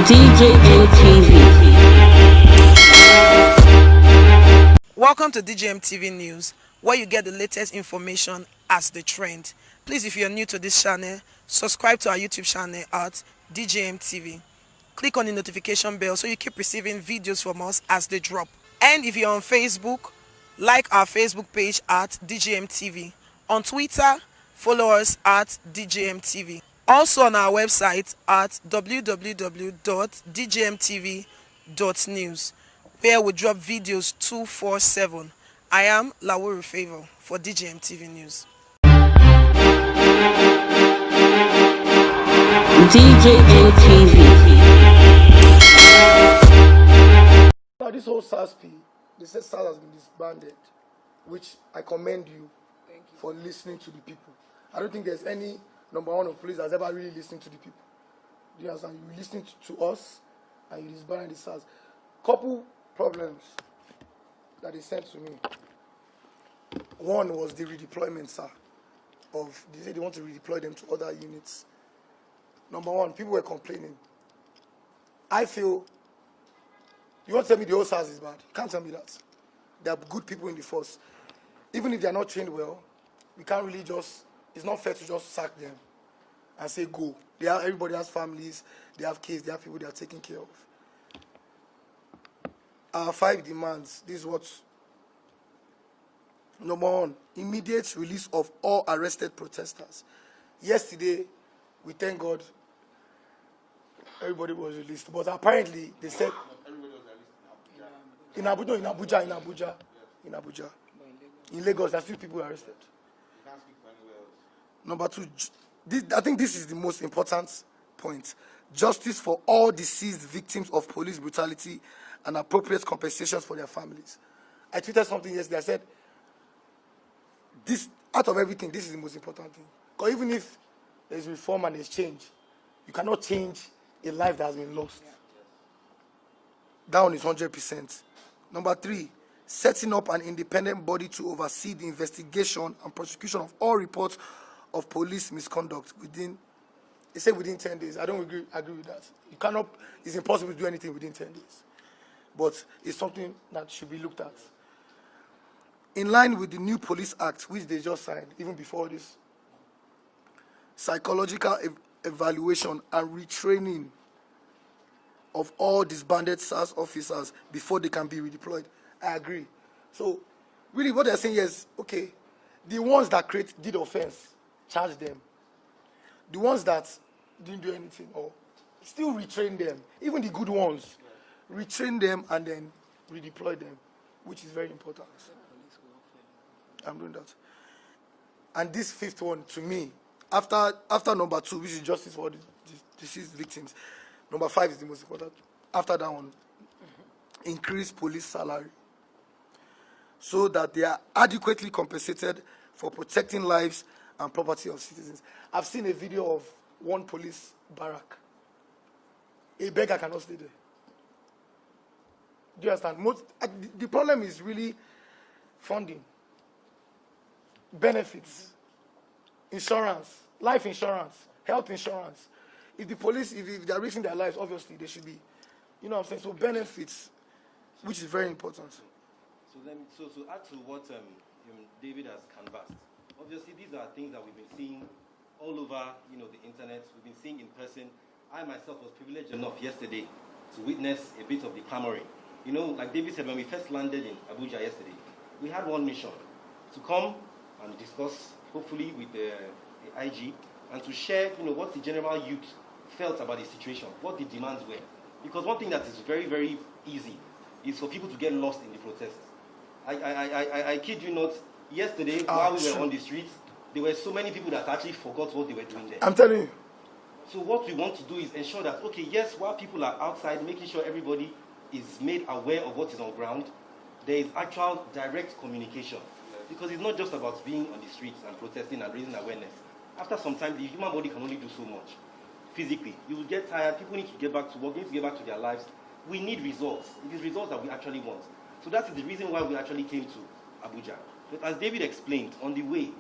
DJM TV. Welcome to DJM TV News, where you get the latest information as the trend. Please, if you're new to this channel, subscribe to our YouTube channel at DJM TV. Click on the notification bell so you keep receiving videos from us as they drop. And if you're on Facebook, like our Facebook page at DJM TV. On Twitter, follow us at DJM TV. Also on our website at www.djmtv.news, where we drop videos 247. I am Lawuru Favor for DJM TV News. DJM TV. Now this whole SARS-P, they said SARS has been disbanded, which I commend you for listening to the people. I don't think there's any number one of police that's ever really listened to the people. Do you understand? You listening to us and you disbanded the SARS. Couple problems that they sent to me. One was the redeployment, sir. They said they want to redeploy them to other units. Number one, people were complaining. I feel, you want to tell me the whole SARS is bad? You can't tell me that. There are good people in the force. Even if they are not trained well, we can't really just, it's not fair to just sack them and say go. Everybody has families, they have kids, they have people they are taking care of. Our 5 demands, this is what. Number one, immediate release of all arrested protesters. Yesterday, we thank God, everybody was released. But apparently, they said in Abuja. In Lagos, there are still people arrested. Number two, I think this is the most important point. Justice for all deceased victims of police brutality and appropriate compensations for their families. I tweeted something yesterday. I said, this, out of everything, this is the most important thing. Because even if there's reform and there's change, you cannot change a life that has been lost. That one is 100%. Number three, setting up an independent body to oversee the investigation and prosecution of all reports of police misconduct within, they say within 10 days. I don't agree with that. You cannot, it's impossible to do anything within 10 days. But it's something that should be looked at. In line with the new Police Act, which they just signed, even before this, psychological evaluation and retraining of all disbanded SARS officers before they can be redeployed. I agree. So, really what they're saying is, okay, the ones that did offense, charge them. The ones that didn't do anything, or still retrain them. Even the good ones, retrain them and then redeploy them, which is very important. I'm doing that. And this fifth one, to me, after number 2, which is justice for the deceased victims, number 5 is the most important. After that one, increase police salary so that they are adequately compensated for protecting lives and property of citizens. I've seen a video of one police barrack. A beggar cannot stay there. Do you understand? The problem is really funding, benefits, insurance, life insurance, health insurance. If the police, if they are risking their lives, obviously they should be, you know what I'm saying? So benefits, which is very important. So to add to what David has canvassed, obviously these are things that we've been seeing all over, the internet. We've been seeing in person. I myself was privileged enough yesterday to witness a bit of the clamoring. Like David said, when we first landed in Abuja yesterday, we had one mission: to come and discuss, hopefully with the IG, and to share, what the general youth felt about the situation, what the demands were. Because one thing that is very, very easy is for people to get lost in the protests. I kid you not, yesterday, while we were on the streets, there were so many people that actually forgot what they were doing there. I'm telling you. So what we want to do is ensure that, okay, yes, while people are outside, making sure everybody is made aware of what is on ground, there is actual direct communication. Because it's not just about being on the streets and protesting and raising awareness. After some time, the human body can only do so much. Physically, you will get tired, people need to get back to work, need to get back to their lives. We need results. It is results that we actually want. So that is the reason why we actually came to Abuja. But as David explained, on the way,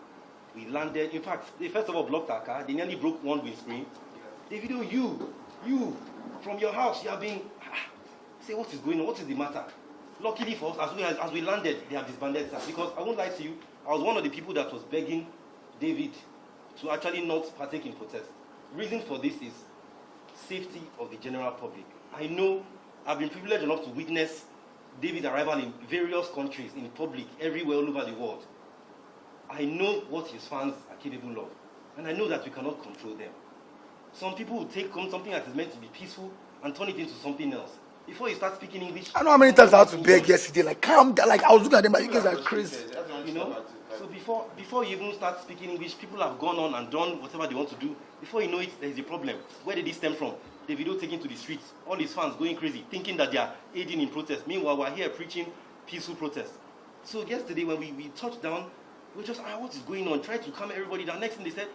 we landed. In fact, they first of all blocked our car. They nearly broke one windscreen. Davido, You, from your house, you have been, say what is going on, what is the matter? Luckily for us, as we landed, they have disbanded SARS. Because I won't lie to you, I was one of the people that was begging David to actually not partake in protest. Reason for this is safety of the general public. I know I've been privileged enough to witness David's arrival in various countries, in public, everywhere, all over the world. I know what his fans are capable of, and I know that we cannot control them. Some people will take something that is meant to be peaceful and turn it into something else. Before you start speaking English, I know how many times I had to beg yesterday. Like, calm down. Like, I was looking at them, like, you guys are crazy. you know. So before you even start speaking English, people have gone on and done whatever they want to do. Before you know it, there's a problem. Where did this stem from? Davido taken to the streets, all his fans going crazy, thinking that they are aiding in protest. Meanwhile, we're here preaching peaceful protest. So yesterday when we touched down, we were just, what is going on? Try to calm everybody down. Next thing they said,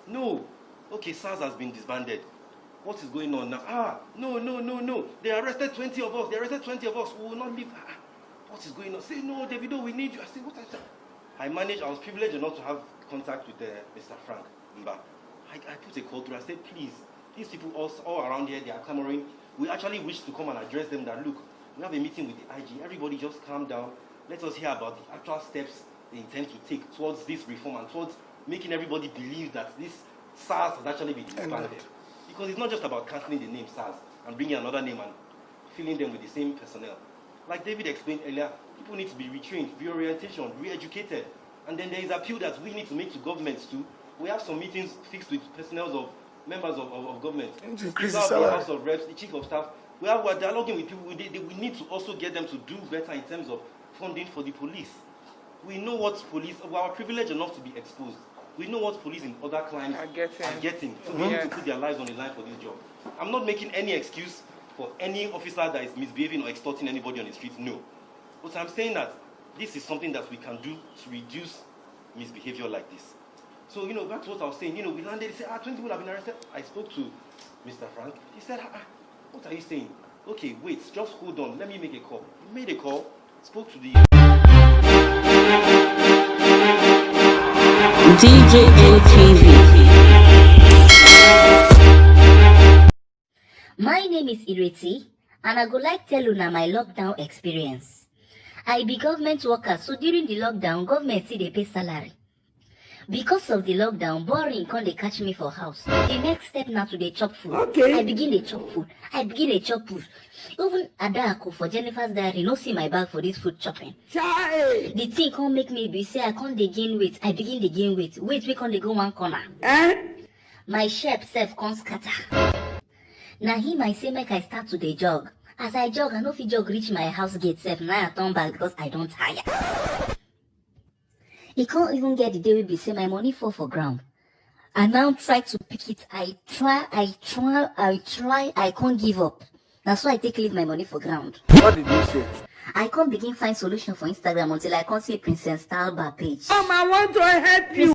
no, okay, SARS has been disbanded. What is going on now? No. They arrested 20 of us. We will not leave. What is going on? Say, no, Davido, we need you. I said, what is that? I was privileged enough to have contact with Mr. Frank Mba. I put a call through. I said, please, these people all around here, they are clamoring. We actually wish to come and address them that, look, we have a meeting with the IG. Everybody just calm down. Let us hear about the actual steps they intend to take towards this reform and towards making everybody believe that this SARS has actually been disbanded. Because it's not just about cancelling the name SARS and bringing another name and filling them with the same personnel. Like David explained earlier, people need to be retrained, reorientation, re-educated. And then there is appeal that we need to make to governments too. We have some meetings fixed with personnel of members of government. Increase the the salary. House of Reps, the chief of staff. We're dialoguing with people. We need to also get them to do better in terms of funding for the police. We know what police, we are privileged enough to be exposed. We know what police in other climes are getting. So we need to put their lives on the line for this job. I'm not making any excuse for any officer that is misbehaving or extorting anybody on the street, no. But I'm saying that this is something that we can do to reduce misbehavior like this. So, that's what I was saying. We landed, he said, 20 people have been arrested. I spoke to Mr. Frank. He said, what are you saying? Okay, wait, just hold on. Let me make a call. He made a call, spoke to the... DJM TV. My name is Ireti, and I go like tell you now my lockdown experience. I be government worker, so during the lockdown, government see they pay salary. Because of the lockdown, boring can't they catch me for house. The next step now to the chop food. Okay. I begin to chop food. Even Adako for Jennifer's diary, no see my bag for this food chopping. Chai. The thing can't make me be say I can't dey gain weight. I begin to gain weight. Wait, we can't dey go one corner. My shape self can't scatter. Now him I say make I start to the jog. As I jog, I know if jog reach my house gate self. Now I turn back because I don't tire. He can't even get the day we be say my money fall for ground. I now try to pick it. I try, I can't give up. That's why I take leave my money for ground. What did you say? I can't begin find solution for Instagram until I can't see Princess Talba page. I want to help you.